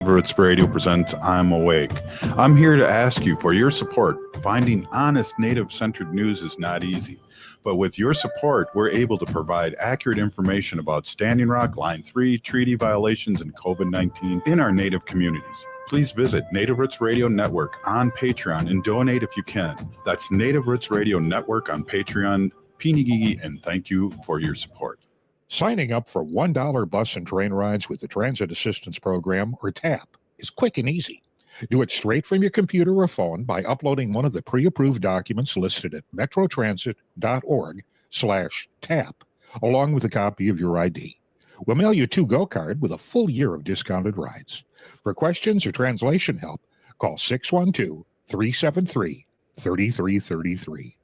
Roots Radio presents I'm Awake. I'm here to ask you for your support. Finding honest Native-centered news is not easy, but with your support, we're able to provide accurate information about Standing Rock, Line 3, treaty violations, and COVID-19 in our Native communities. Please visit Native Roots Radio Network on Patreon and donate if you can. That's Native Roots Radio Network on Patreon. Pinigigi, and thank you for your support. Signing up for $1 bus and train rides with the Transit Assistance Program, or TAP, is quick and easy. Do it straight from your computer or phone by uploading one of the pre-approved documents listed at metrotransit.org/TAP, along with a copy of your ID. We'll mail you a to-go card with a full year of discounted rides. For questions or translation help, call 612-373-3333.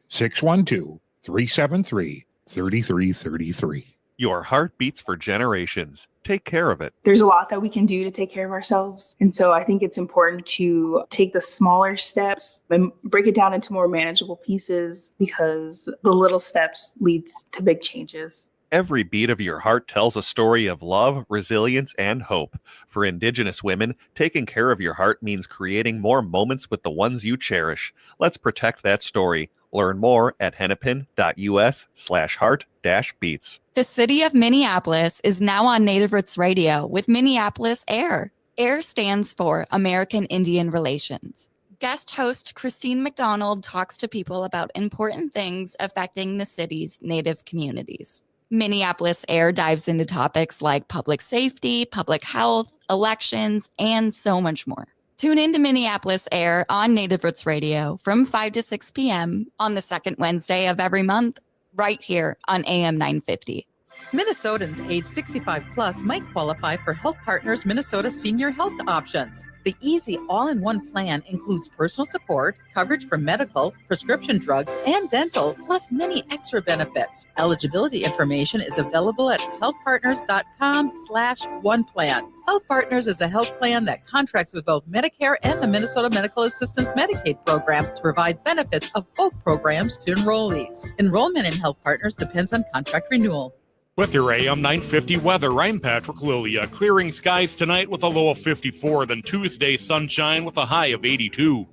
612-373-3333. Your heart beats for generations. Take care of it. There's a lot that we can do to take care of ourselves. And so I think it's important to take the smaller steps and break it down into more manageable pieces, because the little steps leads to big changes. Every beat of your heart tells a story of love, resilience, and hope. For Indigenous women, taking care of your heart means creating more moments with the ones you cherish. Let's protect that story. Learn more at hennepin.us/heart-beats. The city of Minneapolis is now on Native Roots Radio with Minneapolis AIR. AIR stands for American Indian Relations. Guest host Christine McDonald talks to people about important things affecting the city's Native communities. Minneapolis AIR dives into topics like public safety, public health, elections, and so much more. Tune in to Minneapolis AIR on Native Roots Radio from 5 to 6 p.m. on the second Wednesday of every month, right here on AM 950. Minnesotans age 65 plus might qualify for Health Partners Minnesota Senior Health Options. The easy all-in-one plan includes personal support, coverage for medical, prescription drugs, and dental, plus many extra benefits. Eligibility information is available at healthpartners.com/oneplan. Health Partners is a health plan that contracts with both Medicare and the Minnesota Medical Assistance Medicaid program to provide benefits of both programs to enrollees. Enrollment in Health Partners depends on contract renewal. With your AM 950 weather, I'm Patrick Lilia. Clearing skies tonight with a low of 54, then Tuesday sunshine with a high of 82.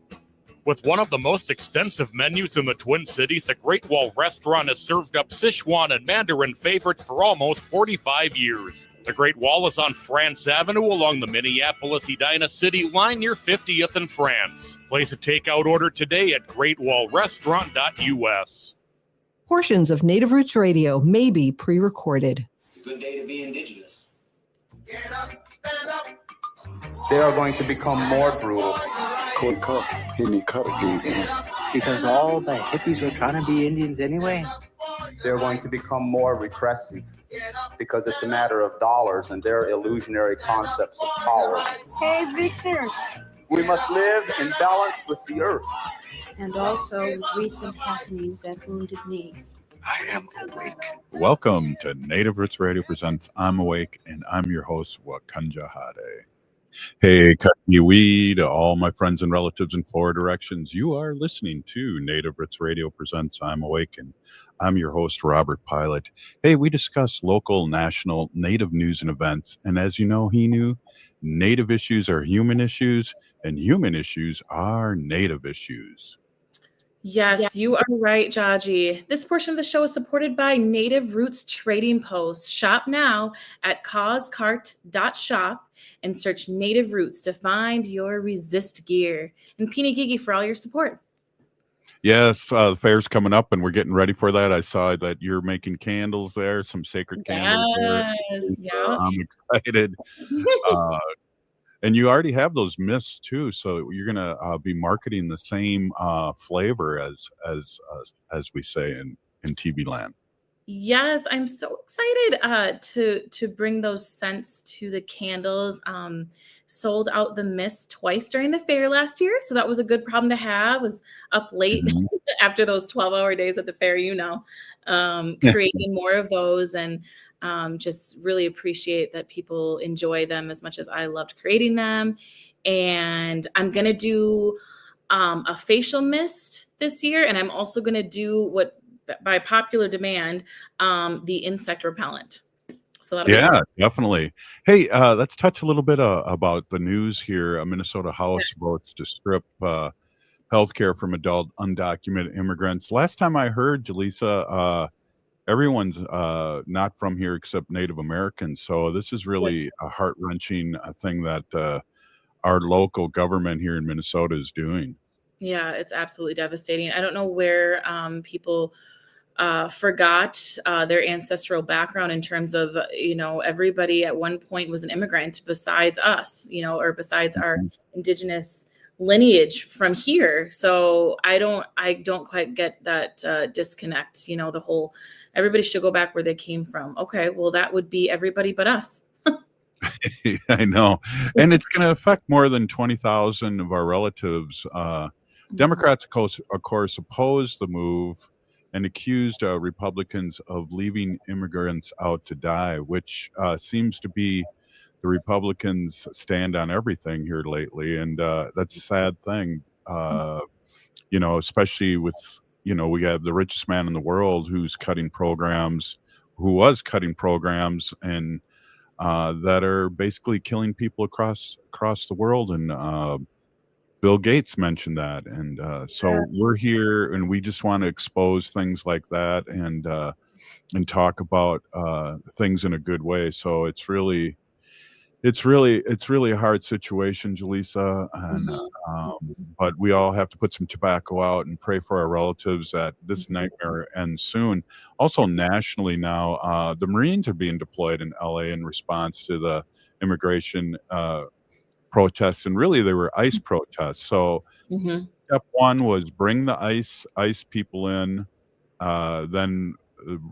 With one of the most extensive menus in the Twin Cities, the Great Wall Restaurant has served up Sichuan and Mandarin favorites for almost 45 years. The Great Wall is on France Avenue along the Minneapolis-Edina City line near 50th and France. Place a takeout order today at greatwallrestaurant.us. Portions of Native Roots Radio may be pre-recorded. It's a good day to be Indigenous. Get up, stand up. They are going to become more brutal. Because all the hippies were trying to be Indians anyway. They're going to become more repressive because it's a matter of dollars and their illusionary concepts of power. Hey, Victor. We must live in balance with the earth. And also with recent happenings at Wounded Knee. I am awake. Welcome to Native Roots Radio presents I'm Awake, and I'm your host, Wakanja Hade. Hey, Katiwi, to all my friends and relatives in four directions. You are listening to Native Roots Radio presents I'm Awake, and I'm your host, Robert Pilot. Hey, we discuss local, national, Native news and events, and as you know, Native issues are human issues, and human issues are Native issues. Yes, you are right, Jaji. This portion of the show is supported by Native Roots Trading Post. Shop now at causecart.shop and search Native Roots to find your resist gear. And Pinigigi for all your support. Yes, the fair's coming up and we're getting ready for that. I saw that you're making candles there, some sacred candles there. Yeah. I'm excited. And you already have those mists too, so you're gonna be marketing the same flavor as we say in TV land. Yes, I'm so excited to bring those scents to the candles. Sold out the mist twice during the fair last year, so that was a good problem to have. Was up late after those 12-hour days at the fair, creating more of those and. Just really appreciate that people enjoy them as much as I loved creating them. And I'm going to do a facial mist this year. And I'm also going to do what, by popular demand, the insect repellent. So So that'll be Yeah, fun. definitely. Hey, let's touch a little bit about the news here. A Minnesota House votes to strip healthcare from adult undocumented immigrants. Last time I heard, Jalisa, everyone's not from here except Native Americans. So this is really a heart-wrenching thing that our local government here in Minnesota is doing. Yeah, it's absolutely devastating. I don't know where people forgot their ancestral background in terms of, everybody at one point was an immigrant besides us, or besides our indigenous lineage from here. So I don't quite get that disconnect, the whole, everybody should go back where they came from. Okay, well, that would be everybody but us. I know. And it's going to affect more than 20,000 of our relatives. Democrats, of course, opposed the move and accused Republicans of leaving immigrants out to die, which seems to be the Republicans' stand on everything here lately. And that's a sad thing, especially with, we have the richest man in the world who was cutting programs and that are basically killing people across the world. And Bill Gates mentioned that. And so we're here and we just want to expose things like that and talk about things in a good way. So it's really a hard situation, Jalisa, and but we all have to put some tobacco out and pray for our relatives that this nightmare ends soon. Also, nationally now, the Marines are being deployed in LA in response to the immigration protests, and really they were ICE protests. So step one was bring the ICE people in, then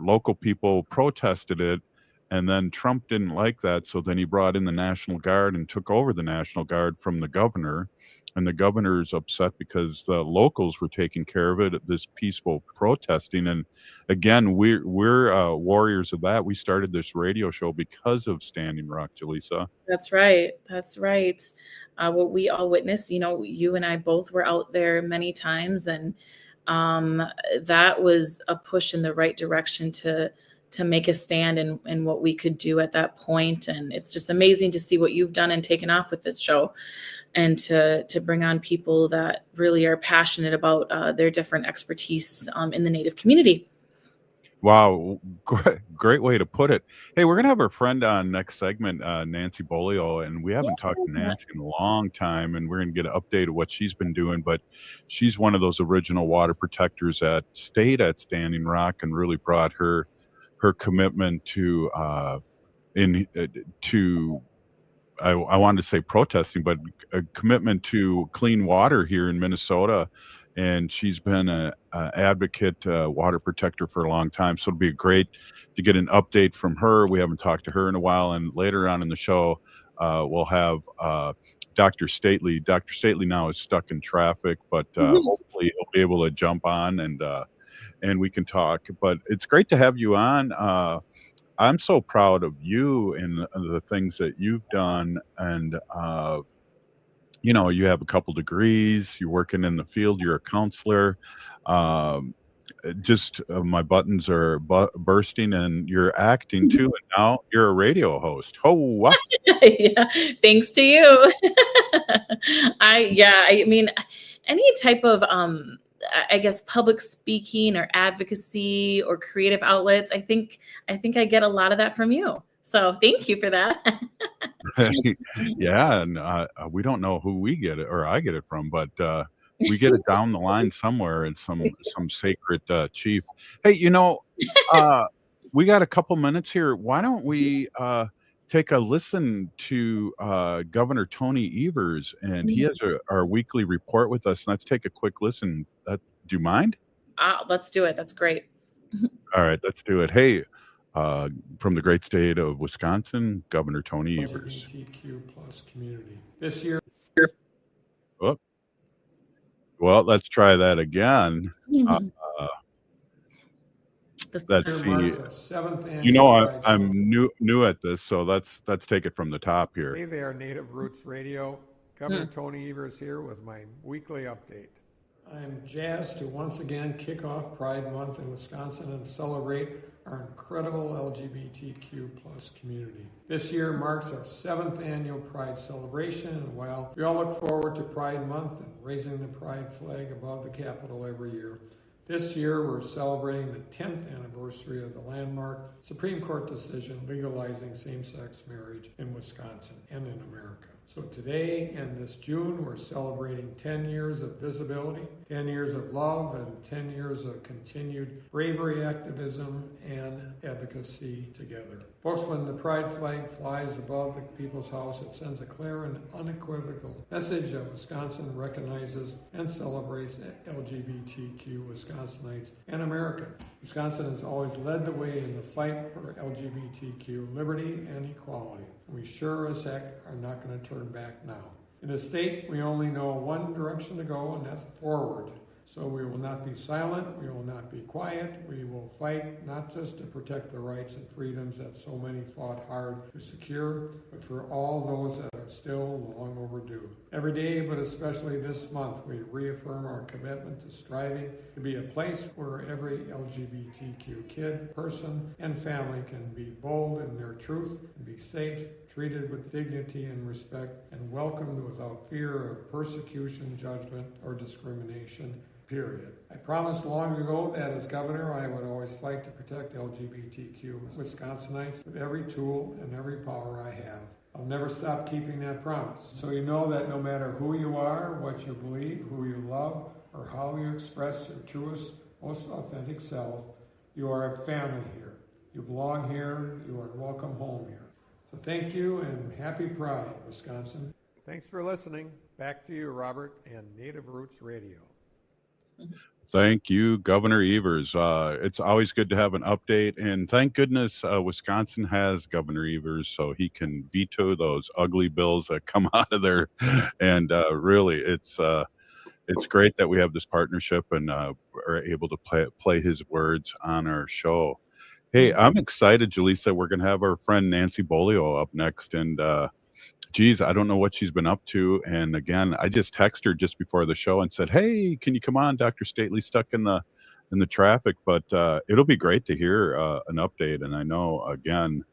local people protested it, and then Trump didn't like that, so then he brought in the National Guard and took over the National Guard from the governor. And the governor's upset because the locals were taking care of it, this peaceful protesting. And again, we're warriors of that. We started this radio show because of Standing Rock, Jalisa. That's right. That's right. What we all witnessed, you and I both were out there many times, and that was a push in the right direction to make a stand in what we could do at that point. And it's just amazing to see what you've done and taken off with this show, and to bring on people that really are passionate about their different expertise in the Native community. Wow, great way to put it. Hey, we're gonna have our friend on next segment, Nancy Beaulieu, and we haven't talked to Nancy in a long time, and we're gonna get an update of what she's been doing. But she's one of those original water protectors that stayed at Standing Rock and really brought her commitment to I wanted to say protesting, but a commitment to clean water here in Minnesota. And she's been an advocate, water protector for a long time. So it'll be great to get an update from her. We haven't talked to her in a while. And later on in the show, we'll have Dr. Sately. Dr. Sately now is stuck in traffic, but hopefully he'll be able to jump on and we can talk. But it's great to have you on. I'm so proud of you and the things that you've done. And, you have a couple degrees, you're working in the field, you're a counselor. My buttons are bursting, and you're acting too. And now you're a radio host. Oh, what? Yeah, thanks to you. I mean, any type of, I guess, public speaking or advocacy or creative outlets, I think I get a lot of that from you. So thank you for that. Yeah, and we don't know who we get it, or I get it from, but we get it down the line somewhere in some sacred chief. Hey, we got a couple minutes here. Why don't we take a listen to Governor Tony Evers, and he has our weekly report with us. Let's take a quick listen. Do you mind? Let's do it. That's great. All right, let's do it. Hey, from the great state of Wisconsin, Governor Tony Evers. LGBTQ plus community. This year. Oh. Well, let's try that again. Let's see. I'm new at this, so let's take it from the top here. Hey there, Native Roots Radio. Governor Tony Evers here with my weekly update. I'm jazzed to once again kick off Pride Month in Wisconsin and celebrate our incredible LGBTQ plus community. This year marks our 7th annual Pride celebration, and while we all look forward to Pride Month and raising the Pride flag above the Capitol every year, this year we're celebrating the 10th anniversary of the landmark Supreme Court decision legalizing same-sex marriage in Wisconsin and in America. So today and this June, we're celebrating 10 years of visibility, 10 years of love, and 10 years of continued bravery, activism, and advocacy together. Folks, when the Pride flag flies above the People's House, it sends a clear and unequivocal message that Wisconsin recognizes and celebrates LGBTQ Wisconsinites and Americans. Wisconsin has always led the way in the fight for LGBTQ liberty and equality. We sure as heck are not going to turn back now. In the state, we only know one direction to go, and that's forward. So we will not be silent, we will not be quiet, we will fight not just to protect the rights and freedoms that so many fought hard to secure, but for all those that are still long overdue. Every day, but especially this month, we reaffirm our commitment to striving to be a place where every LGBTQ kid, person, and family can be bold in their truth and be safe, treated with dignity and respect, and welcomed without fear of persecution, judgment, or discrimination, period. I promised long ago that as governor, I would always fight to protect LGBTQ Wisconsinites with every tool and every power I have. I'll never stop keeping that promise. So you know that no matter who you are, what you believe, who you love, or how you express your truest, most authentic self, you are a family here. You belong here. You are welcome home here. So thank you and happy Pride, Wisconsin. Thanks for listening. Back to you, Robert, and Native Roots Radio. Thank you, Governor Evers. It's always good to have an update, and thank goodness Wisconsin has Governor Evers, so he can veto those ugly bills that come out of there. And really, it's great that we have this partnership and are able to play his words on our show. Hey, I'm excited, Jalisa. We're going to have our friend Nancy Beaulieu up next, and geez, I don't know what she's been up to. And again, I just texted her just before the show and said, "Hey, can you come on? Dr. Sately's stuck in the traffic." But it'll be great to hear an update. And I know again,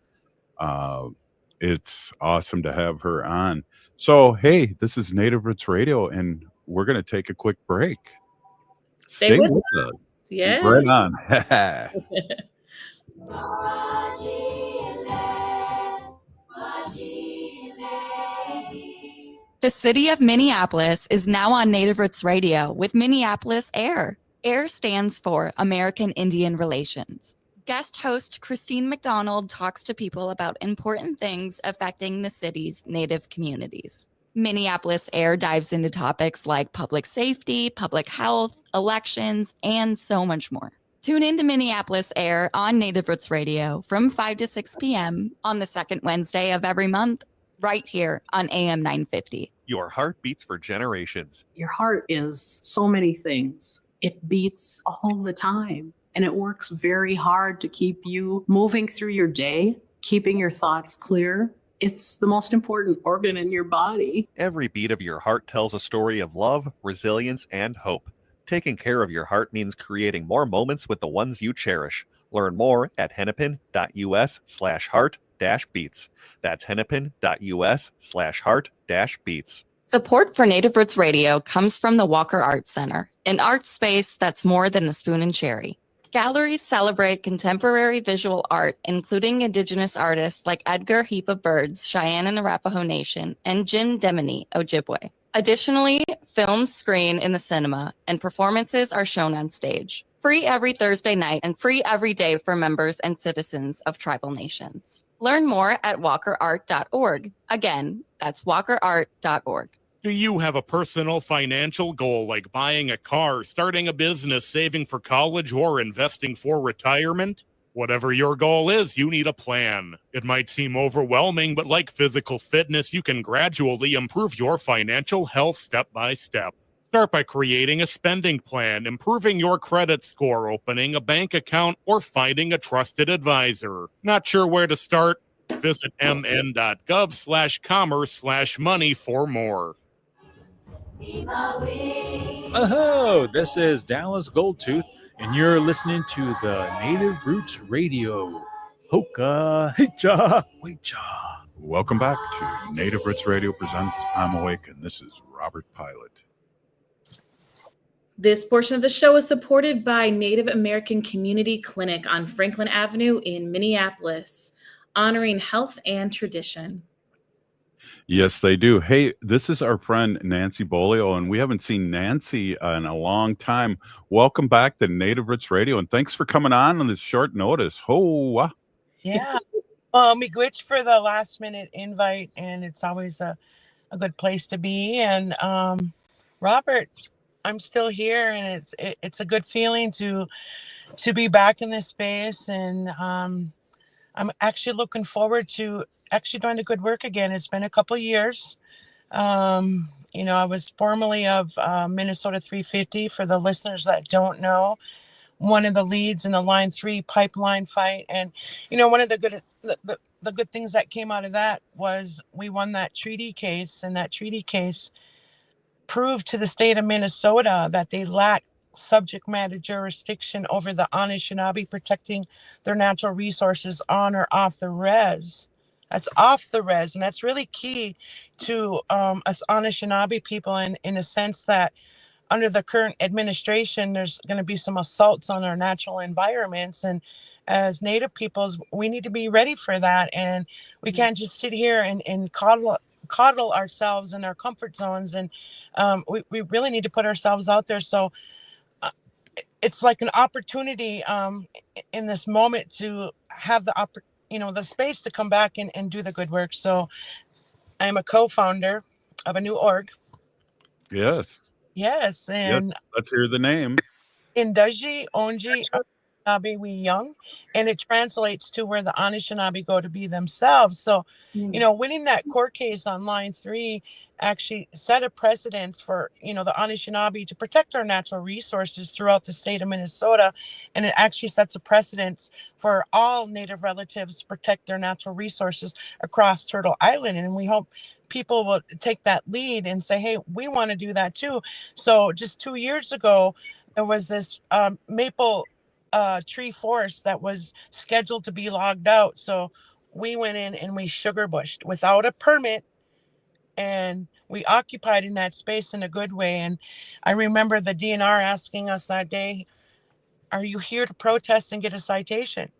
it's awesome to have her on. So hey, this is Native Roots Radio, and we're going to take a quick break. Stay with us. Yeah. Right on. The city of Minneapolis is now on Native Roots Radio with Minneapolis AIR. AIR stands for American Indian Relations. Guest host Christine McDonald talks to people about important things affecting the city's Native communities. Minneapolis AIR dives into topics like public safety, public health, elections, and so much more. Tune into Minneapolis AIR on Native Roots Radio from 5 to 6 p.m. on the second Wednesday of every month, right here on AM 950. Your heart beats for generations. Your heart is so many things. It beats all the time, and it works very hard to keep you moving through your day, keeping your thoughts clear. It's the most important organ in your body. Every beat of your heart tells a story of love, resilience, and hope. Taking care of your heart means creating more moments with the ones you cherish. Learn more at hennepin.us/heart-beats. That's hennepin.us/heart-beats. Support for Native Roots Radio comes from the Walker Art Center, an art space that's more than the spoon and cherry. Galleries celebrate contemporary visual art, including Indigenous artists like Edgar Heap of Birds, Cheyenne and Arapaho Nation, and Jim Demini, Ojibwe. Additionally, films screen in the cinema, and performances are shown on stage. Free every Thursday night and free every day for members and citizens of tribal nations. Learn more at walkerart.org. Again, that's walkerart.org. Do you have a personal financial goal like buying a car, starting a business, saving for college, or investing for retirement? Whatever your goal is, you need a plan. It might seem overwhelming, but like physical fitness, you can gradually improve your financial health step by step. Start by creating a spending plan, improving your credit score, opening a bank account, or finding a trusted advisor. Not sure where to start? Visit mn.gov/commerce/money for more. Oh, this is Dallas Goldtooth, and you're listening to the Native Roots Radio. Hoka, hicha, wecha. Welcome back to Native Roots Radio presents I'm Awake, and this is Robert Pilot. This portion of the show is supported by Native American Community Clinic on Franklin Avenue in Minneapolis, honoring health and tradition. Yes, they do. Hey, this is our friend Nancy Beaulieu, and we haven't seen Nancy in a long time. Welcome back to Native Roots Radio, and thanks for coming on this short notice. Ho! Yeah. Miigwech for the last minute invite, and it's always a good place to be. And Robert, I'm still here, and it's a good feeling to be back in this space. And I'm actually looking forward to actually doing the good work again. It's been a couple years. I was formerly of Minnesota 350, for the listeners that don't know, one of the leads in the Line 3 pipeline fight. And one of the good things that came out of that was we won that treaty case, and that treaty case proved to the state of Minnesota that they lack subject matter jurisdiction over the Anishinaabe protecting their natural resources on or off the res. That's off the res, and that's really key to us Anishinaabe people in a sense that under the current administration, there's going to be some assaults on our natural environments. And as Native peoples, we need to be ready for that. And we can't just sit here and coddle ourselves in our comfort zones. And we really need to put ourselves out there. So it's like an opportunity in this moment to have the space to come back and do the good work. So I'm a co-founder of a new org. Yes. Yes. And let's hear the name. Indaji Onji Anishinaabe We Young, and it translates to where the Anishinaabe go to be themselves. So, winning that court case on Line 3 actually set a precedence for, the Anishinaabe to protect our natural resources throughout the state of Minnesota. And it actually sets a precedence for all Native relatives to protect their natural resources across Turtle Island. And we hope people will take that lead and say, hey, we want to do that too. So just 2 years ago, there was this maple tree forest that was scheduled to be logged out. So we went in and we sugar bushed without a permit, and we occupied in that space in a good way. And I remember the DNR asking us that day, are you here to protest and get a citation?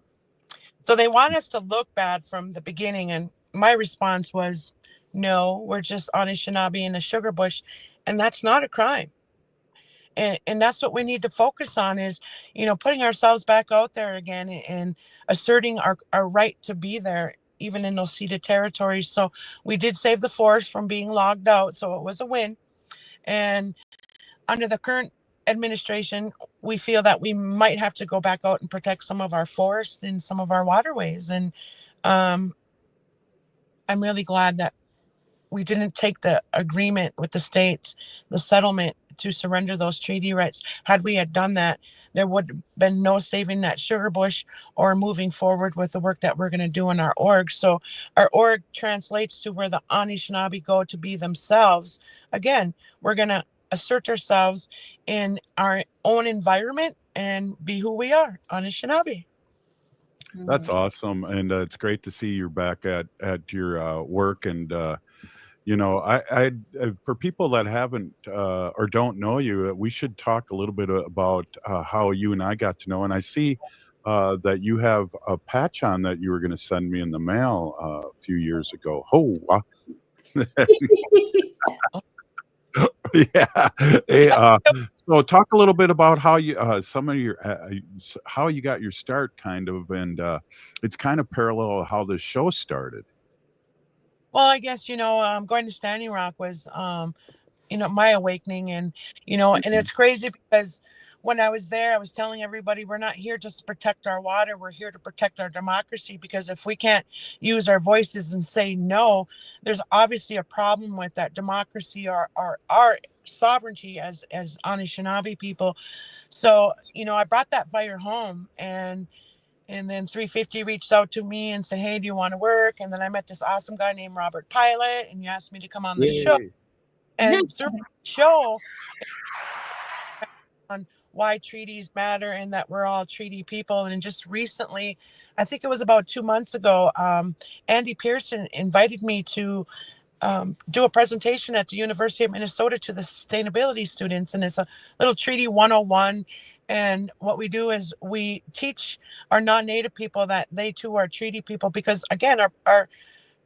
So they want us to look bad from the beginning. And my response was, no, we're just Anishinaabe in a sugar bush. And that's not a crime. And that's what we need to focus on is, putting ourselves back out there again and asserting our right to be there, even in those ceded territories. So we did save the forest from being logged out. So it was a win. And under the current administration, we feel that we might have to go back out and protect some of our forests and some of our waterways. And I'm really glad that we didn't take the agreement with the states, the settlement, to surrender those treaty rights. Had we had done that, there would have been no saving that sugar bush or moving forward with the work that we're going to do in our org. So our org translates to where the Anishinaabe go to be themselves. Again, we're going to assert ourselves in our own environment and be who we are, Anishinaabe. That's awesome, and it's great to see you're back at your work. And I for people that haven't or don't know you, we should talk a little bit about how you and I got to know. And I see that you have a patch on that you were going to send me in the mail a few years ago. Oh, wow. Yeah. Hey, so talk a little bit about how you some of your how you got your start, kind of, and it's kind of parallel how the show started. Well, I guess, going to Standing Rock was, my awakening. And, and it's crazy because when I was there, I was telling everybody, we're not here just to protect our water. We're here to protect our democracy, because if we can't use our voices and say no, there's obviously a problem with that democracy, our sovereignty as Anishinaabe people. So, I brought that fire home, and then 350 reached out to me and said, hey, do you want to work? And then I met this awesome guy named Robert Pilot, and he asked me to come on the show. And through the show on why treaties matter and that we're all treaty people. And just recently, I think it was about 2 months ago, Andy Pearson invited me to do a presentation at the University of Minnesota to the sustainability students. And it's a little treaty 101. And what we do is we teach our non-native people that they too are treaty people, because again, our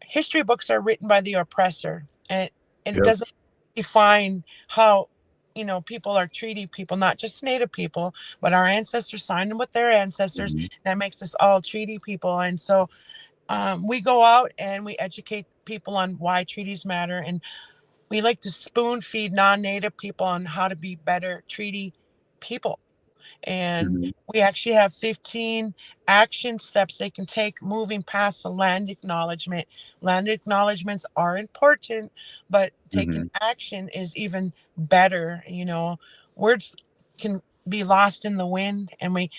history books are written by the oppressor, and it Yep. doesn't define how people are treaty people, not just native people, but our ancestors signed them with their ancestors. That makes us all treaty people. And so we go out and we educate people on why treaties matter, and we like to spoon feed non-native people on how to be better treaty people. And we actually have 15 action steps they can take moving past the land acknowledgement. Land acknowledgements are important, but taking action is even better. Words can be lost in the wind, and we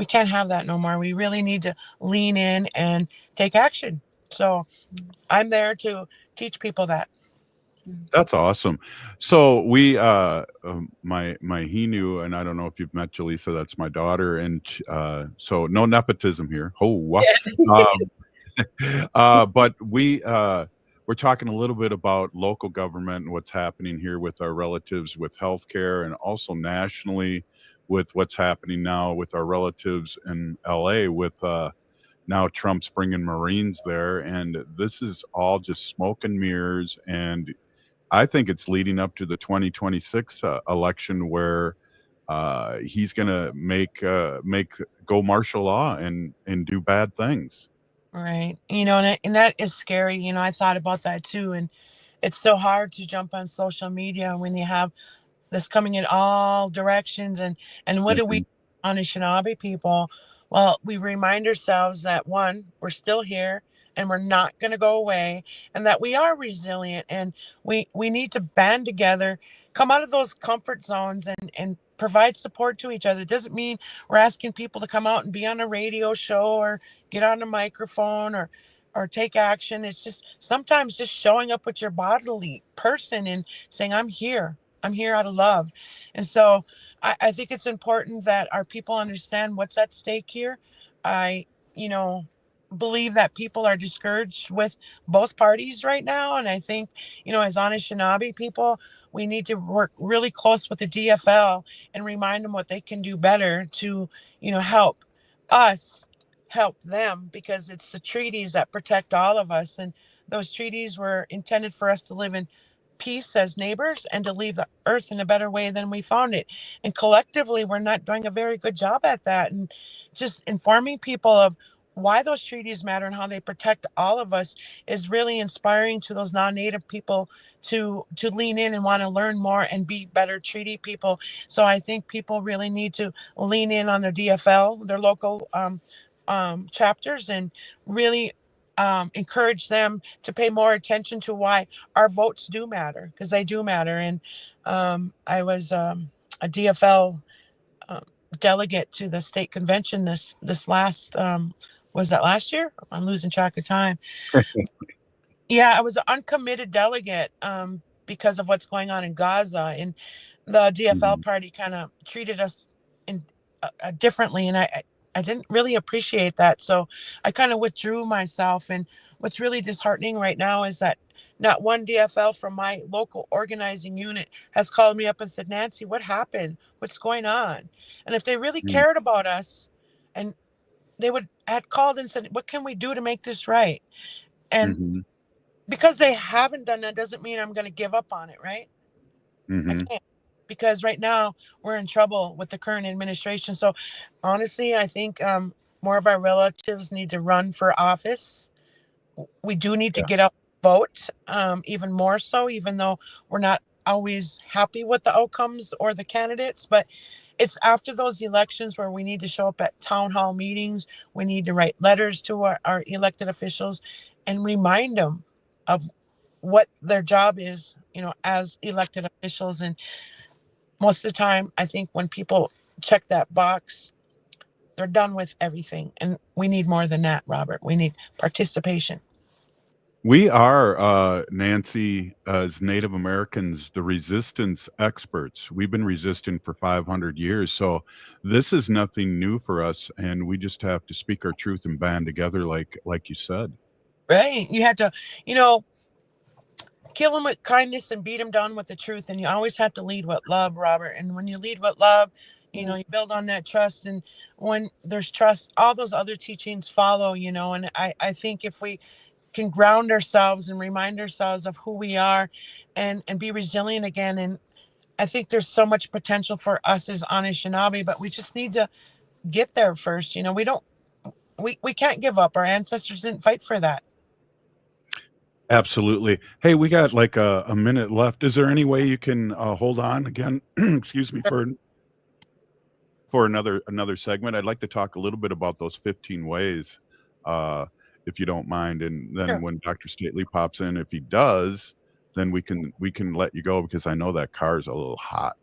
can't have that no more. We really need to lean in and take action. So I'm there to teach people that. That's awesome. So we my Hinu, and I don't know if you've met Jalisa, that's my daughter, and so no nepotism here. Oh, what? But we're talking a little bit about local government and what's happening here with our relatives with healthcare, and also nationally with what's happening now with our relatives in LA with now Trump's bringing Marines there, and this is all just smoke and mirrors. And I think it's leading up to the 2026 election where he's going to make go martial law and do bad things. Right. And that is scary. I thought about that too. And it's so hard to jump on social media when you have this coming in all directions. And what do we Anishinaabe people? Well, we remind ourselves that one, we're still here and we're not going to go away, and that we are resilient, and we need to band together, come out of those comfort zones, and provide support to each other. It doesn't mean we're asking people to come out and be on a radio show or get on a microphone or take action. It's just sometimes just showing up with your bodily person and saying, I'm here out of love. And so I think it's important that our people understand what's at stake here. I believe that people are discouraged with both parties right now. And I think, as Anishinaabe people, we need to work really close with the DFL and remind them what they can do better to, help us help them, because it's the treaties that protect all of us. And those treaties were intended for us to live in peace as neighbors and to leave the earth in a better way than we found it. And collectively, we're not doing a very good job at that. And just informing people of why those treaties matter and how they protect all of us is really inspiring to those non-native people to lean in and want to learn more and be better treaty people. So I think people really need to lean in on their DFL, their local chapters, and really encourage them to pay more attention to why our votes do matter, because they do matter. And I was a DFL delegate to the state convention this last was that last year? I'm losing track of time. Yeah, I was an uncommitted delegate because of what's going on in Gaza, and the DFL party kind of treated us in differently, and I didn't really appreciate that. So I kind of withdrew myself. And what's really disheartening right now is that not one DFL from my local organizing unit has called me up and said, Nancy, what happened? What's going on? And if they really cared about us, and they would had called and said, what can we do to make this right? And because they haven't done that doesn't mean I'm going to give up on it, right? I can't, because right now we're in trouble with the current administration. So honestly, I think more of our relatives need to run for office. We do need to get out and vote, even more so, even though we're not always happy with the outcomes or the candidates. But it's after those elections where we need to show up at town hall meetings. We need to write letters to our elected officials and remind them of what their job is, as elected officials. And most of the time, I think when people check that box, they're done with everything. And we need more than that, Robert. We need participation. We are, Nancy, as Native Americans, the resistance experts. We've been resisting for 500 years. So this is nothing new for us. And we just have to speak our truth and band together, like you said. Right. You have to, kill them with kindness and beat them down with the truth. And you always have to lead with love, Robert. And when you lead with love, you build on that trust. And when there's trust, all those other teachings follow, and I think if we can ground ourselves and remind ourselves of who we are and be resilient again. And I think there's so much potential for us as Anishinaabe, but we just need to get there first. We can't give up. Our ancestors didn't fight for that. Absolutely. Hey, we got like a minute left. Is there any way you can hold on again? Excuse me, for another segment. I'd like to talk a little bit about those 15 ways, if you don't mind. And then when Dr. Sately pops in, if he does, then we can let you go, because I know that car is a little hot.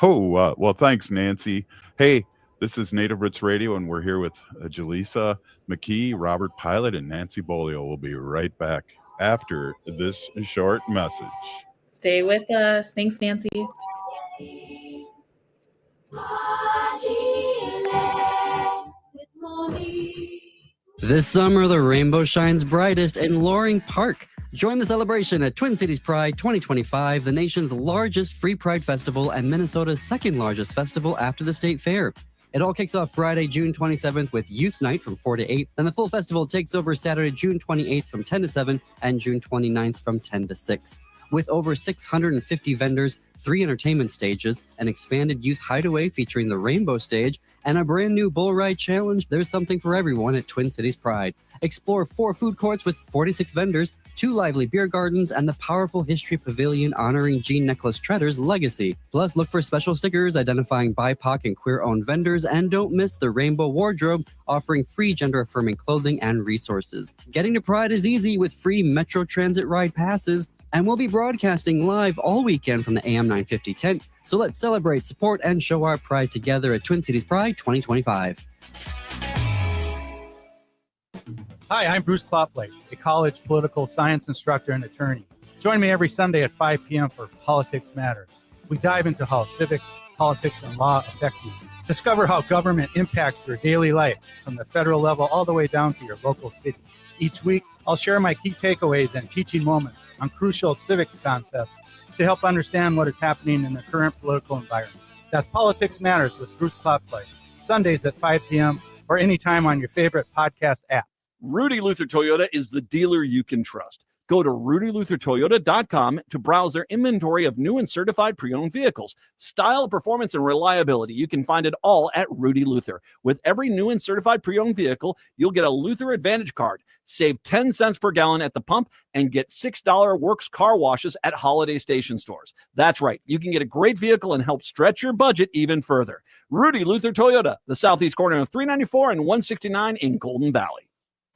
Well, thanks, Nancy. Hey, this is Native Roots Radio, and we're here with Jalisa, Mckee, Robert Pilot, and Nancy Beaulieu. We'll be right back after this short message. Stay with us. Thanks, Nancy. This summer, the rainbow shines brightest in Loring Park. Join the celebration at Twin Cities Pride 2025, the nation's largest free pride festival and Minnesota's second largest festival after the state fair. It all kicks off Friday, June 27th with Youth Night from 4 to 8. Then the full festival takes over Saturday, June 28th from 10 to 7 and June 29th from 10 to 6. With over 650 vendors, 3 entertainment stages, an expanded youth hideaway featuring the Rainbow Stage, and a brand new bull ride challenge, there's something for everyone at Twin Cities Pride. Explore 4 food courts with 46 vendors, 2 lively beer gardens, and the powerful history pavilion honoring Jean Nicholas Tretter's legacy. Plus, look for special stickers identifying BIPOC and queer-owned vendors, and don't miss the Rainbow Wardrobe, offering free gender-affirming clothing and resources. Getting to Pride is easy with free Metro Transit ride passes, and we'll be broadcasting live all weekend from the AM 950 tent. So let's celebrate, support, and show our pride together at Twin Cities Pride 2025. Hi, I'm Bruce Klopfleisch, a college political science instructor and attorney. Join me every Sunday at 5 p.m. for Politics Matters. We dive into how civics, politics, and law affect you. Discover how government impacts your daily life, from the federal level all the way down to your local city. Each week, I'll share my key takeaways and teaching moments on crucial civics concepts to help understand what is happening in the current political environment. That's Politics Matters with Bruce Klopfleisch, Sundays at 5 p.m. or anytime on your favorite podcast app. Rudy Luther Toyota is the dealer you can trust. Go to rudyluthertoyota.com to browse their inventory of new and certified pre-owned vehicles. Style, performance, and reliability. You can find it all at Rudy Luther. With every new and certified pre-owned vehicle, you'll get a Luther Advantage card, save 10 cents per gallon at the pump, and get $6 Works car washes at holiday station stores. That's right. You can get a great vehicle and help stretch your budget even further. Rudy Luther Toyota, the southeast corner of 394 and 169 in Golden Valley.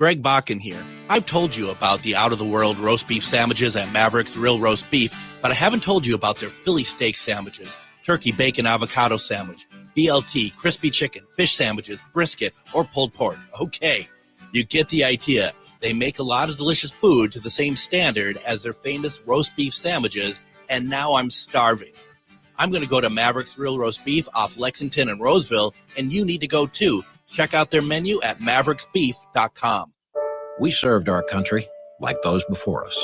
Greg Bakken here. I've told you about the out-of-the-world roast beef sandwiches at Maverick's Real Roast Beef, but I haven't told you about their Philly steak sandwiches, turkey bacon avocado sandwich, BLT, crispy chicken, fish sandwiches, brisket, or pulled pork. Okay, you get the idea. They make a lot of delicious food to the same standard as their famous roast beef sandwiches, and now I'm starving. I'm going to go to Maverick's Real Roast Beef off Lexington and Roseville, and you need to go too. Check out their menu at mavericksbeef.com. We served our country like those before us.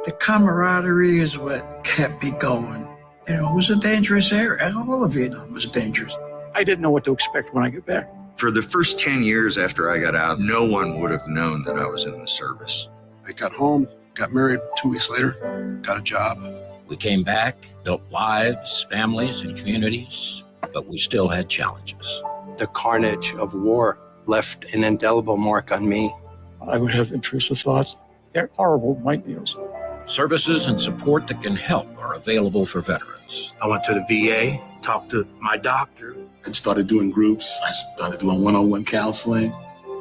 The camaraderie is what kept me going. It was a dangerous area. All of Vietnam was dangerous. I didn't know what to expect when I got back. For the first 10 years after I got out, no one would have known that I was in the service. I got home, got married 2 weeks later, got a job. We came back, built lives, families, and communities, but we still had challenges. The carnage of war left an indelible mark on me. I would have intrusive thoughts. They're horrible nightmares. Services and support that can help are available for veterans. I went to the VA, talked to my doctor. I started doing groups. I started doing one-on-one counseling.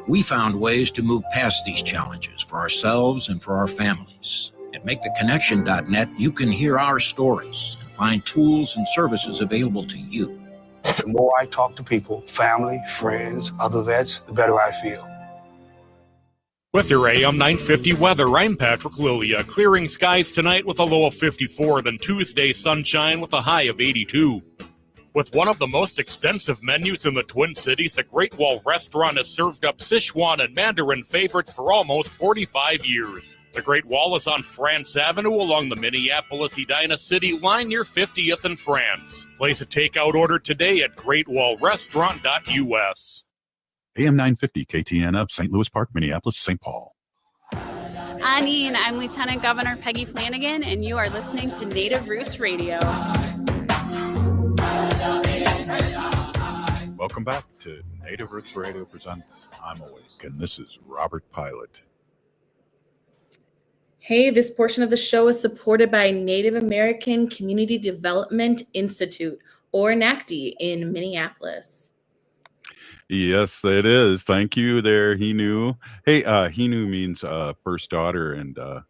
We found ways to move past these challenges for ourselves and for our families. At MakeTheConnection.net, you can hear our stories and find tools and services available to you. The more I talk to people, family, friends, other vets, the better I feel. With your AM 950 weather, I'm Patrick Lilia. Clearing skies tonight with a low of 54, then Tuesday sunshine with a high of 82. With one of the most extensive menus in the Twin Cities, the Great Wall Restaurant has served up Sichuan and Mandarin favorites for almost 45 years. The Great Wall is on France Avenue along the Minneapolis-Edina City line near 50th and France. Place a takeout order today at greatwallrestaurant.us. AM 950 KTN up St. Louis Park, Minneapolis, St. Paul. Anine, I'm Lieutenant Governor Peggy Flanagan, and you are listening to Native Roots Radio. Welcome back to Native Roots Radio presents I'm Awake, and this is Robert Pilot. Hey, this portion of the show is supported by Native American Community Development Institute, or NACD, in Minneapolis. Yes, it is. Thank you there, Hinu. Hey, Hinu means first daughter, and I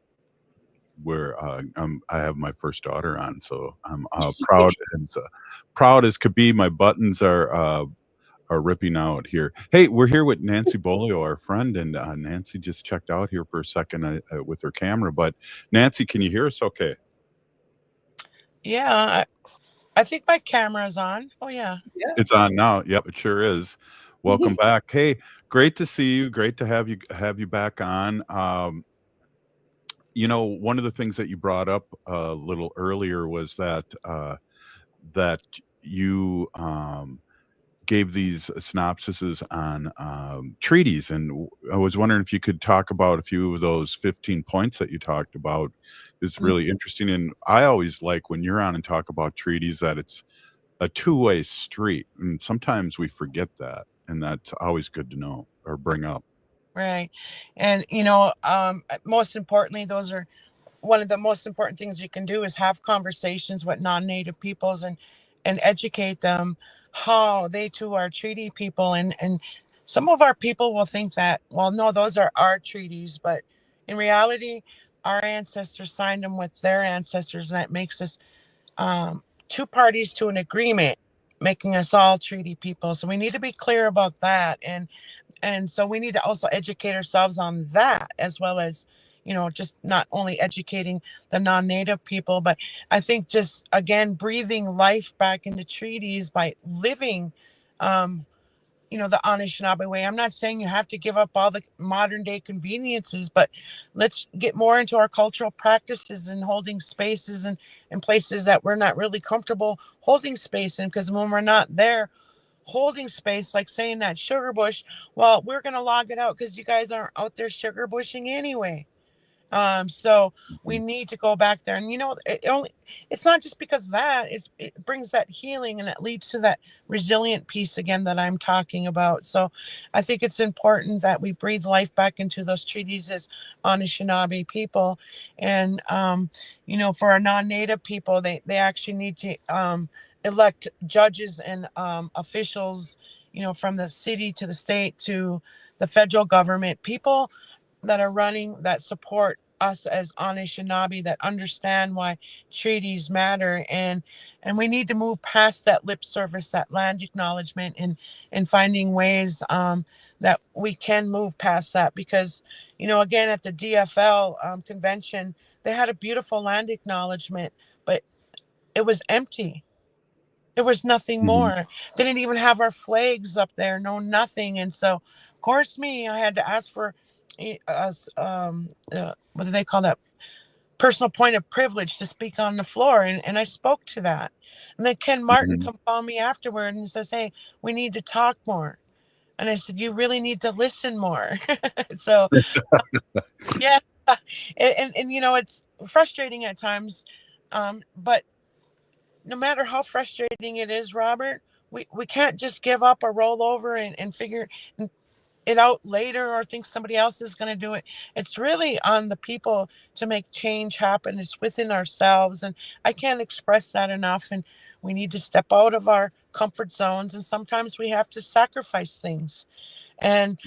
have my first daughter on, so I'm proud as could be. My buttons are ripping out here. Hey, we're here with Nancy Beaulieu, our friend, and Nancy just checked out here for a second with her camera. But Nancy, can you hear us okay? Yeah, I think my camera's on. Oh, yeah. It's on now. Yep, it sure is. Welcome back. Hey, great to see you. Great to have you back on. One of the things that you brought up a little earlier was that you gave these synopsises on treaties, and I was wondering if you could talk about a few of those 15 points that you talked about. It's really interesting, and I always like when you're on and talk about treaties that it's a two-way street, and sometimes we forget that, and that's always good to know or bring up. Right. And, most importantly, those are one of the most important things you can do is have conversations with non-Native peoples and educate them how they too are treaty people. And some of our people will think that, well, no, those are our treaties. But in reality, our ancestors signed them with their ancestors, and that makes us two parties to an agreement, making us all treaty people. So we need to be clear about that. And so we need to also educate ourselves on that, as well as, just not only educating the non-Native people, but I think just, again, breathing life back into treaties by living, the Anishinaabe way. I'm not saying you have to give up all the modern day conveniences, but let's get more into our cultural practices and holding spaces and places that we're not really comfortable holding space in, because when we're not there holding space, like saying that sugar bush, well, we're going to log it out because you guys aren't out there sugar bushing anyway. So we need to go back there, and it's not just because of that, it brings that healing, and it leads to that resilient piece again that I'm talking about. So I think it's important that we breathe life back into those treaties as Anishinaabe people. And for our non-Native people, they actually need to elect judges and officials, from the city to the state to the federal government, people that are running, that support us as Anishinaabe, that understand why treaties matter. And we need to move past that lip service, that land acknowledgement, and finding ways that we can move past that. Because, again, at the DFL convention, they had a beautiful land acknowledgement, but it was empty. There was nothing more. They didn't even have our flags up there, no nothing. And so, of course, I had to ask for what do they call that? Personal point of privilege to speak on the floor. And I spoke to that. And then Ken Martin come call me afterward and says, hey, we need to talk more. And I said, you really need to listen more. So, yeah. And it's frustrating at times. But no matter how frustrating it is, Robert, we can't just give up or roll over and figure it out later or think somebody else is going to do it. It's really on the people to make change happen. It's within ourselves. And I can't express that enough. And we need to step out of our comfort zones. And sometimes we have to sacrifice things. And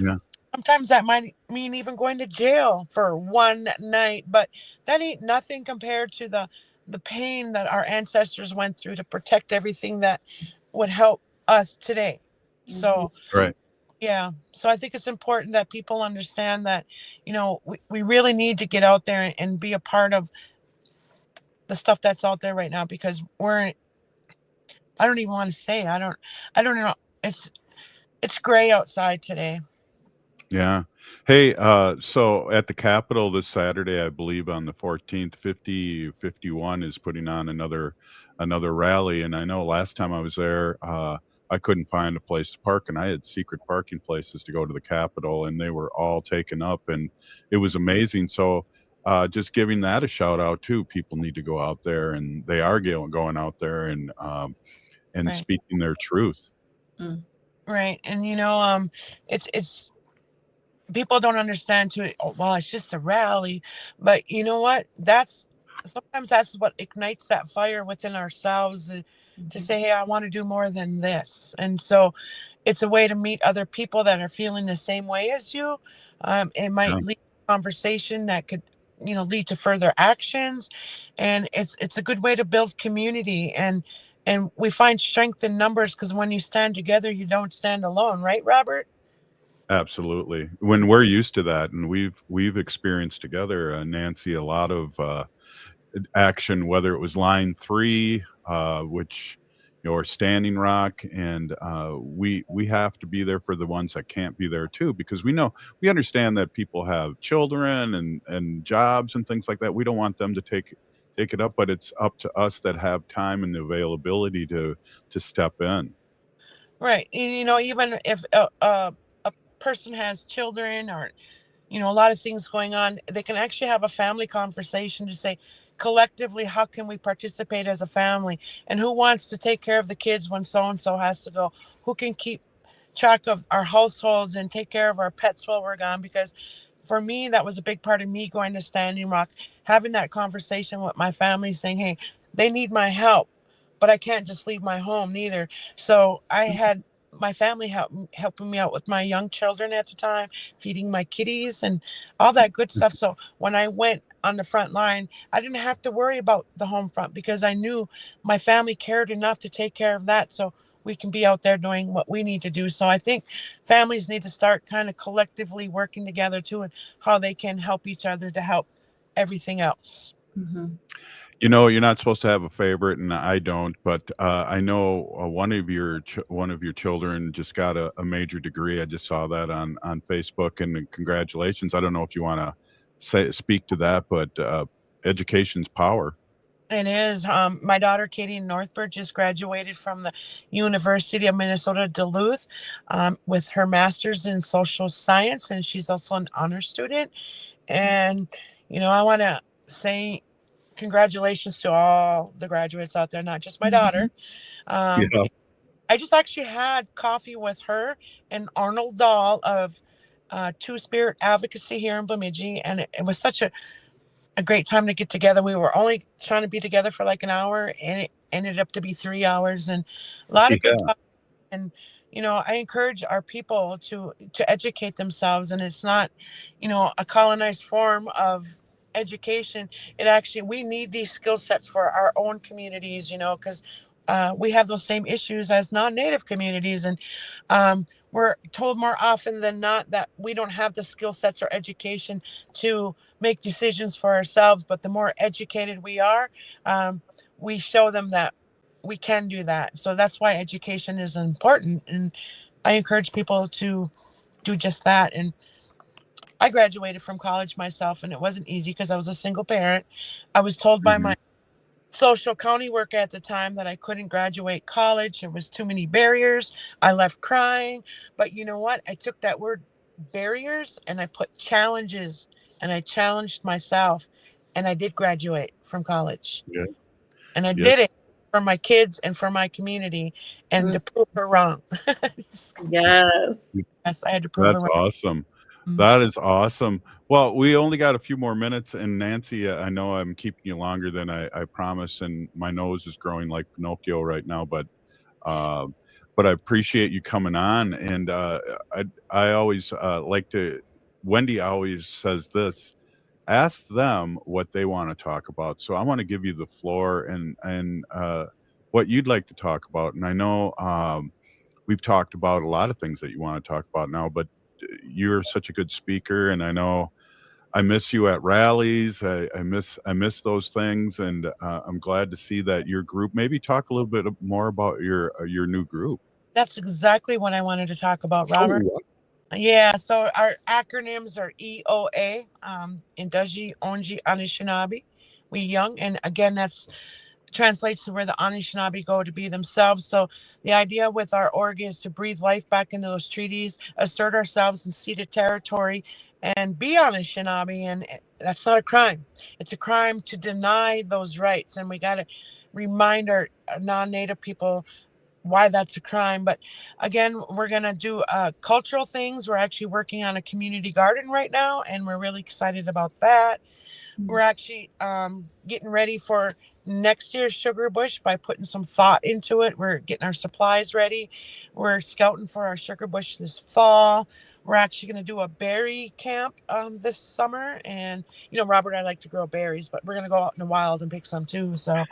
sometimes that might mean even going to jail for one night. But that ain't nothing compared to the pain that our ancestors went through to protect everything that would help us today. So, right. Yeah. So I think it's important that people understand that, we really need to get out there and be a part of the stuff that's out there right now because I don't even want to say, I don't know. It's gray outside today. Yeah. Hey, so at the Capitol this Saturday, I believe on the 14th, 5051 is putting on another rally. And I know last time I was there, I couldn't find a place to park, and I had secret parking places to go to the Capitol, and they were all taken up, and it was amazing. So just giving that a shout out too. People need to go out there, and they are going out there and Right. speaking their truth. Right. And it's people don't understand too. Oh, well, it's just a rally, but you know what? Sometimes that's what ignites that fire within ourselves to say, hey, I want to do more than this. And so it's a way to meet other people that are feeling the same way as you. It might lead to conversation that could, lead to further actions. And it's a good way to build community. And we find strength in numbers because when you stand together, you don't stand alone, right, Robert? Absolutely. When we're used to that, and we've experienced together, Nancy, a lot of action, whether it was Line 3, which or Standing Rock, and we have to be there for the ones that can't be there too, because we understand that people have children and jobs and things like that. We don't want them to take it up, but it's up to us that have time and the availability to step in. Right. And, even if a person has children or, a lot of things going on, they can actually have a family conversation to say, collectively, how can we participate as a family? And who wants to take care of the kids when so and so has to go? Who can keep track of our households and take care of our pets while we're gone? Because for me, that was a big part of me going to Standing Rock, having that conversation with my family, saying, hey, they need my help, but I can't just leave my home neither. So I had my family helping me out with my young children at the time, feeding my kitties and all that good stuff. So when I went on the front line, I didn't have to worry about the home front because I knew my family cared enough to take care of that. So we can be out there doing what we need to do. So I think families need to start kind of collectively working together too, and how they can help each other to help everything else. You're not supposed to have a favorite, and I don't. But I know one of your children just got a major degree. I just saw that on Facebook, and congratulations. I don't know if you want to speak to that, but education's power. It is. My daughter, Katie Northbird, just graduated from the University of Minnesota Duluth with her master's in social science, and she's also an honor student. And, I want to say congratulations to all the graduates out there, not just my daughter. Yeah. I just actually had coffee with her and Arnold Dahl of Two Spirit Advocacy here in Bemidji, and it was such a great time to get together. We were only trying to be together for like an hour, and it ended up to be 3 hours, and a lot of good talk. And I encourage our people to educate themselves, and it's not a colonized form of education. It actually, we need these skill sets for our own communities, because we have those same issues as non-native communities, and we're told more often than not that we don't have the skill sets or education to make decisions for ourselves. But the more educated we are, we show them that we can do that. So that's why education is important, and I encourage people to do just that. And I graduated from college myself, and it wasn't easy because I was a single parent. I was told by my social county worker at the time that I couldn't graduate college. There was too many barriers. I left crying. But you know what? I took that word barriers and I put challenges, and I challenged myself, and I did graduate from college. Yeah. And I did it for my kids and for my community, and to prove her wrong. Yes. Yes, I had to prove her That's wrong. awesome. That is awesome. Well, we only got a few more minutes, and Nancy, I know I'm keeping you longer than I promised, and my nose is growing like Pinocchio right now, but I appreciate you coming on. And I always like to. Wendy always says this: ask them what they want to talk about. So I want to give you the floor and what you'd like to talk about. And I know we've talked about a lot of things that you want to talk about now, but you're such a good speaker, and I know I miss you at rallies. I miss those things, and I'm glad to see that your group. Maybe talk a little bit more about your new group. That's exactly what I wanted to talk about, Robert. Oh, Yeah, so our acronyms are EOA, Induji Onji Anishinaabe, We Young. And again, that's translates to where the Anishinaabe go to be themselves. So the idea with our org is to breathe life back into those treaties, assert ourselves in ceded territory, and be Anishinaabe. And that's not a crime. It's a crime to deny those rights. And we got to remind our non-Native people why that's a crime. But again, we're going to do cultural things. We're actually working on a community garden right now, and we're really excited about that. We're actually getting ready for next year's Sugar Bush by putting some thought into it. We're getting our supplies ready. We're scouting for our Sugar Bush this fall. We're actually going to do a berry camp this summer. And, you know, Robert, I like to grow berries, but we're going to go out in the wild and pick some too. So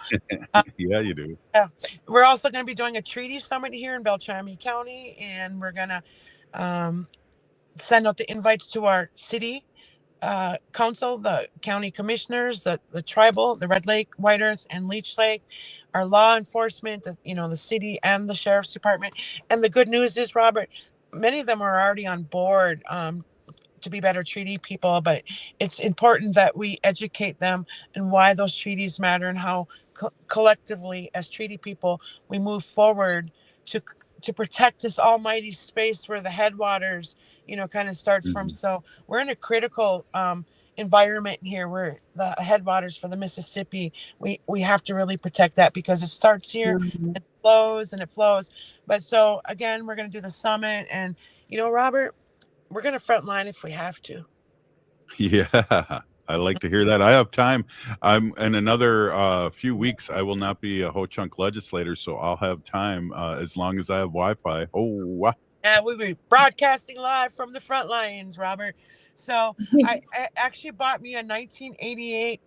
yeah, you do. yeah, we're also going to be doing a treaty summit here in Beltrami County, and we're going to send out the invites to our city council, the county commissioners, the tribal, the Red Lake, White Earth, and Leech Lake, our law enforcement, the city and the sheriff's department. And the good news is, Robert, many of them are already on board to be better treaty people, but it's important that we educate them and why those treaties matter and how collectively as treaty people we move forward to protect this almighty space where the headwaters kind of starts from. So we're in a critical environment here where the headwaters for the Mississippi, we have to really protect that because it starts here, it flows and it flows. But so again, we're going to do the summit, and Robert, we're going to front line if we have to. Yeah, I like to hear that. I have time. I'm in another few weeks. I will not be a Ho-Chunk legislator, so I'll have time as long as I have Wi-Fi. Oh, wow. And we'll be broadcasting live from the front lines, Robert. So I actually bought me a 1988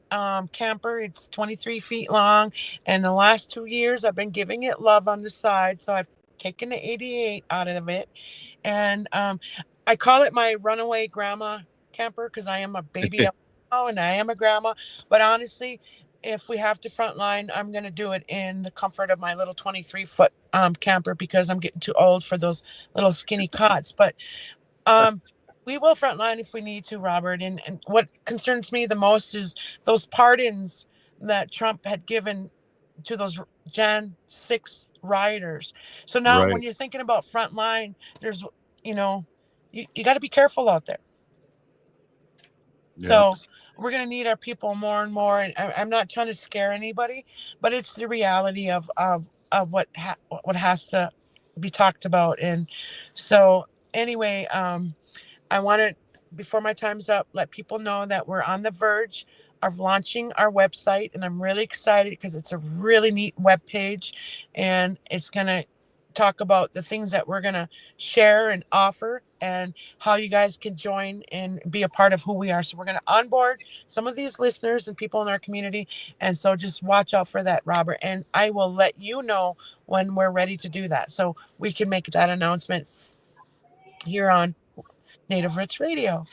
camper. It's 23 feet long. And the last 2 years, I've been giving it love on the side. So I've taken the 88 out of it. And I call it my runaway grandma camper because I am a baby and I am a grandma. But honestly, if we have to frontline, I'm going to do it in the comfort of my little 23-foot camper because I'm getting too old for those little skinny cots. But we will frontline if we need to, Robert. And what concerns me the most is those pardons that Trump had given to those Jan 6 rioters. So now when you're thinking about frontline, there's, you got to be careful out there. Yeah. So we're going to need our people more and more. And I'm not trying to scare anybody, but it's the reality of what has to be talked about. And so anyway, I want to, before my time's up, let people know that we're on the verge of launching our website. And I'm really excited because it's a really neat webpage, and it's going to talk about the things that we're going to share and offer and how you guys can join and be a part of who we are. So we're going to onboard some of these listeners and people in our community. And so just watch out for that, Robert. And I will let you know when we're ready to do that, so we can make that announcement here on Native Roots Radio.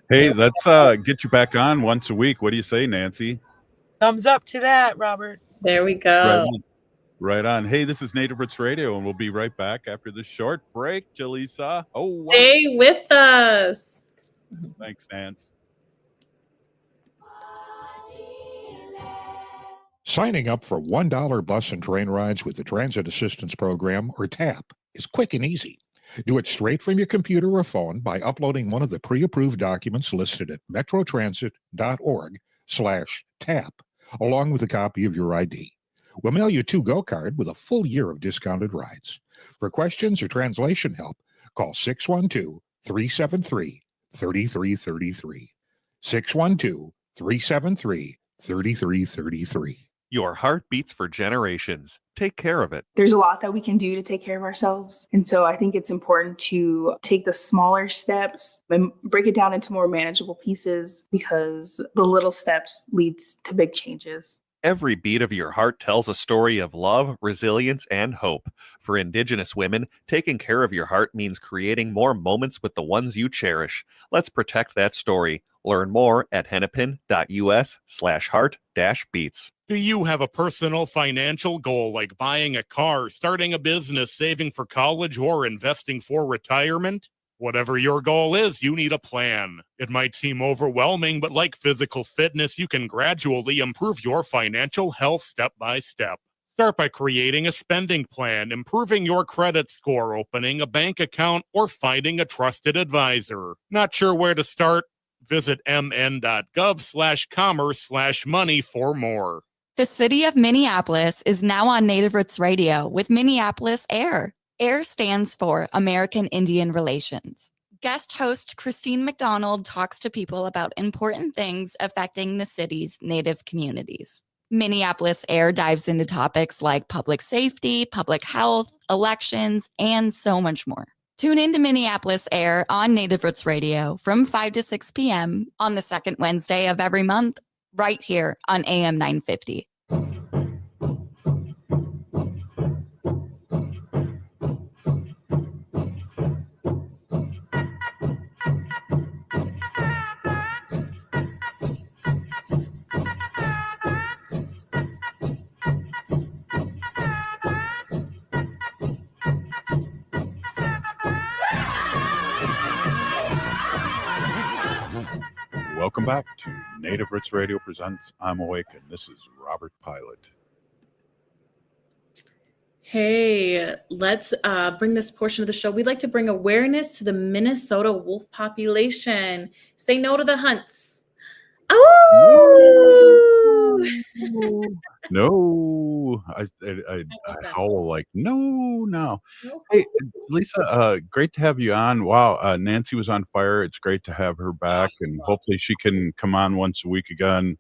Hey, let's get you back on once a week. What do you say, Nancy? Thumbs up to that, Robert. There we go. Right on. Hey, this is Native Roots Radio, and we'll be right back after this short break. Jalisa. Oh, wow. Stay with us. Thanks, Nance. Signing up for $1 bus and train rides with the Transit Assistance Program, or TAP, is quick and easy. Do it straight from your computer or phone by uploading one of the pre-approved documents listed at metrotransit.org/TAP, along with a copy of your ID. We'll mail you a to-go card with a full year of discounted rides. For questions or translation help, call 612-373-3333. 612-373-3333. Your heart beats for generations. Take care of it. There's a lot that we can do to take care of ourselves. And so I think it's important to take the smaller steps and break it down into more manageable pieces, because the little steps leads to big changes. Every beat of your heart tells a story of love, resilience, and hope. For Indigenous women, taking care of your heart means creating more moments with the ones you cherish. Let's protect that story. Learn more at hennepin.us/heart-beats. Do you have a personal financial goal like buying a car, starting a business, saving for college, or investing for retirement? Whatever your goal is, you need a plan. It might seem overwhelming, but like physical fitness, you can gradually improve your financial health step by step. Start by creating a spending plan, improving your credit score, opening a bank account, or finding a trusted advisor. Not sure where to start? Visit mn.gov/commerce/money for more. The city of Minneapolis is now on Native Roots Radio with Minneapolis AIR. AIR stands for American Indian Relations. Guest host Christine McDonald talks to people about important things affecting the city's Native communities. Minneapolis AIR dives into topics like public safety, public health, elections, and so much more. Tune in to Minneapolis AIR on Native Roots Radio from 5 to 6 p.m. on the second Wednesday of every month, right here on AM 950. Welcome back to Native Roots Radio presents I'm Awake, and this is Robert Pilot. Hey, let's bring this portion of the show. We'd like to bring awareness to the Minnesota wolf population. Say no to the hunts. Oh! No, I howl like no. Hey, Lisa, great to have you on. Wow, Nancy was on fire. It's great to have her back, and hopefully she can come on once a week again.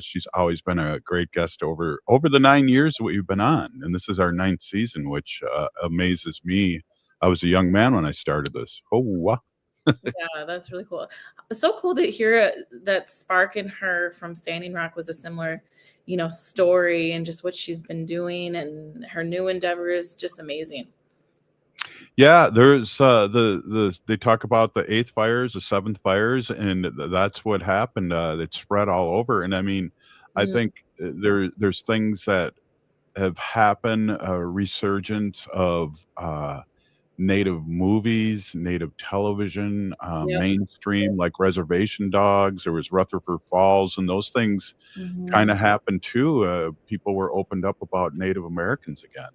She's always been a great guest over the 9 years that we've been on, and this is our 9th season, which amazes me. I was a young man when I started this. Oh, wow. Yeah, that's really cool. So cool to hear that spark in her from Standing Rock was a similar, story, and just what she's been doing and her new endeavors, just amazing. Yeah, there's they talk about the 8th fires, the 7th fires, and that's what happened. It spread all over, and I mean, I think there's things that have happened, a resurgence of Native movies, Native television, mainstream, like Reservation Dogs. There was Rutherford Falls, and those things kind of happened too. People were opened up about Native Americans again.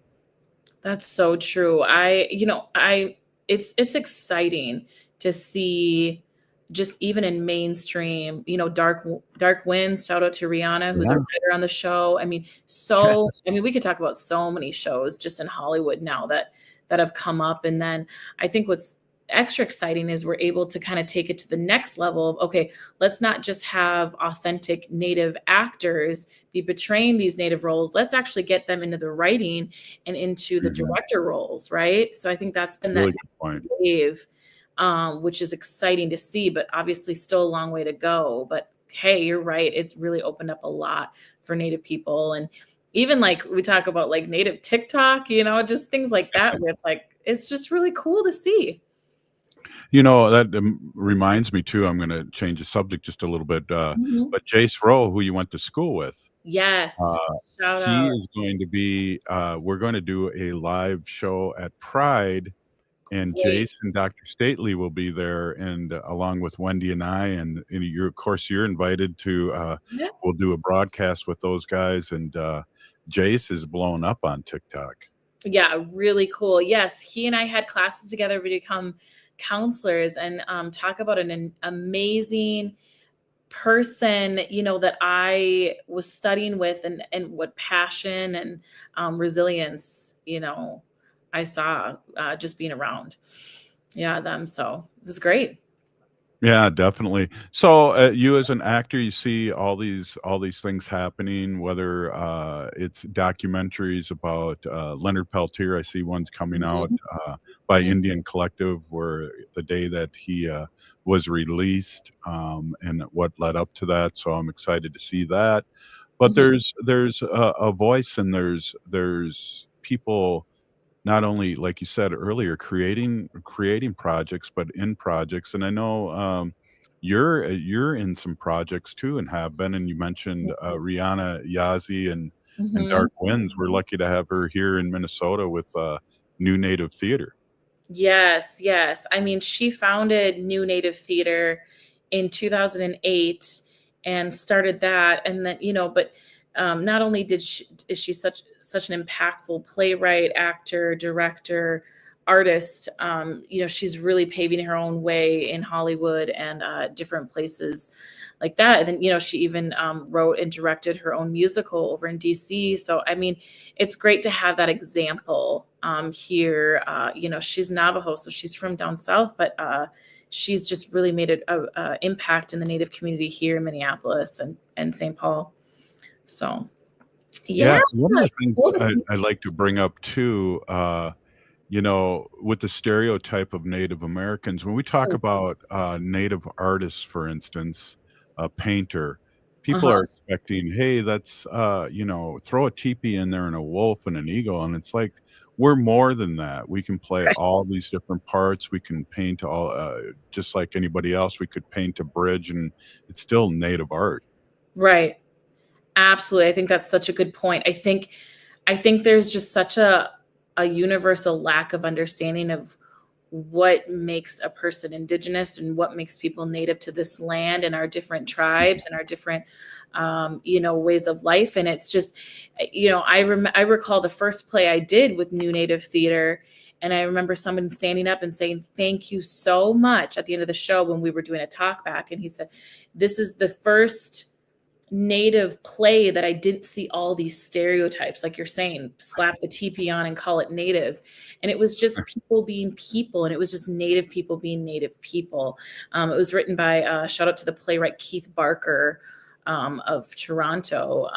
That's so true. It's exciting to see, just even in mainstream, Dark Winds. Shout out to Rihanna, who's a writer on the show. I mean, we could talk about so many shows just in Hollywood now that have come up. And then I think what's extra exciting is we're able to kind of take it to the next level of, okay, let's not just have authentic Native actors be portraying these Native roles. Let's actually get them into the writing and into the director roles, right? So I think that's been that wave, which is exciting to see, but obviously still a long way to go. But hey, you're right. It's really opened up a lot for Native people. And even like we talk about like Native TikTok, just things like that, where it's just really cool to see. That reminds me too, I'm going to change the subject just a little bit. But Jace Rowe, who you went to school with. Yes. Shout he out. is going to be, we're going to do a live show at Pride, and Jace and Dr. Sately will be there, and along with Wendy and I, and you're invited to, we'll do a broadcast with those guys, and Jace is blown up on TikTok. Yeah, really cool. Yes, he and I had classes together to become counselors, and talk about an amazing person, that I was studying with, and what passion and resilience, I saw just being around them. So it was great. Yeah, definitely. So you as an actor, you see all these things happening, whether it's documentaries about Leonard Peltier. I see one's coming out by Indian Collective, where the day that he was released, and what led up to that. So I'm excited to see that. But Mhm. there's a voice, and there's people not only, like you said earlier, creating projects, but in projects. And I know you're in some projects too, and have been. And you mentioned Rihanna Yazi and Mhm. Dark Winds. We're lucky to have her here in Minnesota with New Native Theater. Yes, yes. I mean, she founded New Native Theater in 2008 and started that, and then but not only is she such an impactful playwright, actor, director, artist. She's really paving her own way in Hollywood and different places like that. And then she even wrote and directed her own musical over in DC. So I mean, it's great to have that example here. She's Navajo, so she's from down south, but she's just really made a impact in the Native community here in Minneapolis and St. Paul. So, yeah, Yeah, one of the things cool to see. I like to bring up too, with the stereotype of Native Americans, when we talk about Native artists, for instance, a painter, people Uh-huh. are expecting, hey, that's, throw a teepee in there and a wolf and an eagle. And it's like, we're more than that. We can play Right. all these different parts. We can paint all, just like anybody else. We could paint a bridge, and it's still Native art. Right. Absolutely. I think that's such a good point. I think there's just such a universal lack of understanding of what makes a person indigenous and what makes people native to this land and our different tribes and our different ways of life. And it's just I recall the first play I did with New Native Theater, and I remember someone standing up and saying thank you so much at the end of the show when we were doing a talk back, and he said, this is the first Native play that I didn't see all these stereotypes, like you're saying, slap the teepee on and call it Native. And it was just people being people, and it was just Native people being Native people. It was written by, shout out to the playwright Keith Barker of Toronto.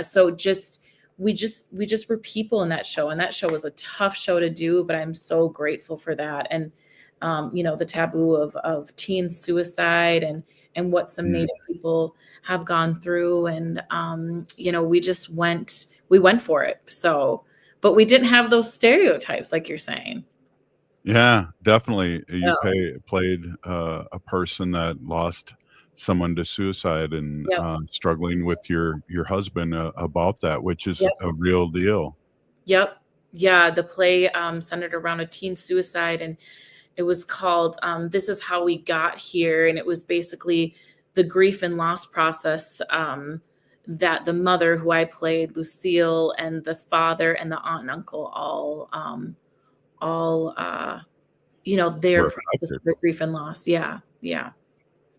So we just were people in that show, and that show was a tough show to do, but I'm so grateful for that. And the taboo of teen suicide and what some Mm. Native people have gone through. And, we went for it. So, but we didn't have those stereotypes, like you're saying. Yeah, definitely. You Yeah. played a person that lost someone to suicide, and Yep. struggling with your husband about that, which is Yep. a real deal. Yep. Yeah. The play centered around a teen suicide, and it was called This Is How We Got Here. And it was basically the grief and loss process that the mother, who I played, Lucille, and the father and the aunt and uncle their Were process of affected. their grief and loss. Yeah. Yeah.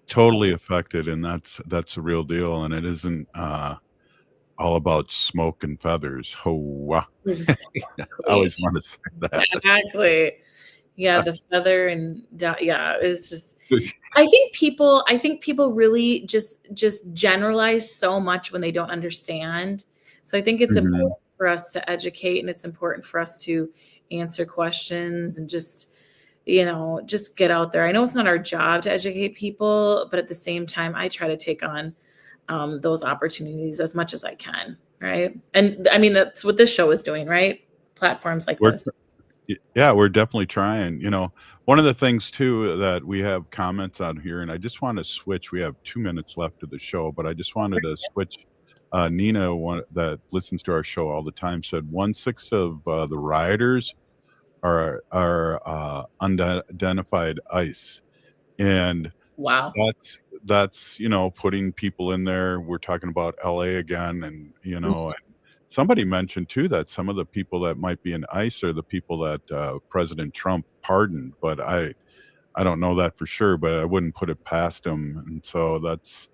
Totally affected, and that's a real deal, and it isn't all about smoke and feathers. Hoa. Exactly. I always want to say that. Exactly. Yeah, the feather and yeah, it's just I think people really just generalize so much when they don't understand. So I think it's Mhm. important for us to educate, and it's important for us to answer questions and just get out there. I know it's not our job to educate people, but at the same time, I try to take on those opportunities as much as I can, right? And I mean, that's what this show is doing, right? Platforms like We're this. Yeah, we're definitely trying. One of the things too that we have comments on here, and I just want to switch. We have 2 minutes left of the show, but I just wanted to switch. Nina, one that listens to our show all the time, said 1/6 of the rioters are unidentified ICE, and Wow. that's putting people in there. We're talking about LA again, and Mhm. somebody mentioned too that some of the people that might be in ICE are the people that President Trump pardoned, but I don't know that for sure, but I wouldn't put it past him. And so that's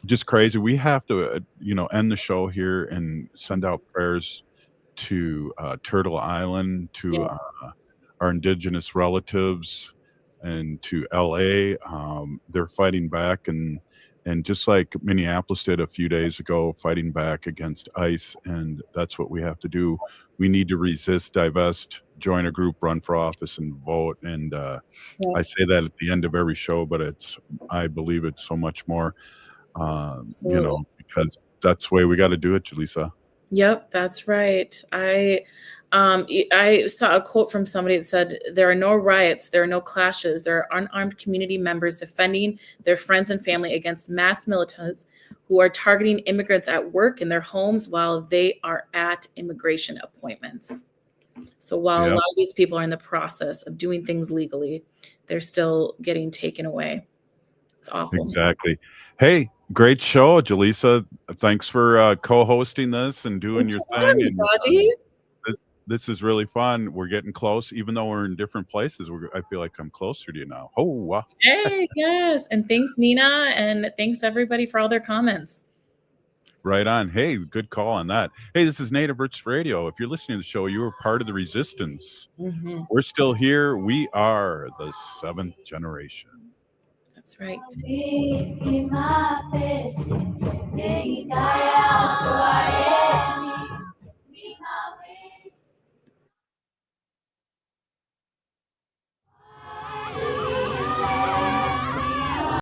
just crazy. We have to end the show here and send out prayers to Turtle Island, to Yes. our indigenous relatives, and to LA. They're fighting back, and just like Minneapolis did a few days ago, fighting back against ICE, and that's what we have to do. We need to resist, divest, join a group, run for office, and vote. And I Yeah. say that at the end of every show, but I believe it's so much more. Absolutely. Because that's the way we got to do it, Jalisa. Yep, that's right. I saw a quote from somebody that said, "There are no riots, there are no clashes, there are unarmed community members defending their friends and family against mass militants who are targeting immigrants at work in their homes while they are at immigration appointments." So while a lot of these people are in the process of doing things legally, they're still getting taken away. It's awful. Exactly. Hey, great show, Jalisa. Thanks for co-hosting this and doing It's your fun, thing. And Raji. this is really fun. We're getting close, even though we're in different places. I feel like I'm closer to you now. Oh, wow. Hey, yes. And thanks, Nina. And thanks, everybody, for all their comments. Right on. Hey, good call on that. Hey, this is Native Roots Radio. If you're listening to the show, you are part of the resistance. Mhm. We're still here. We are the 7th generation. That's right.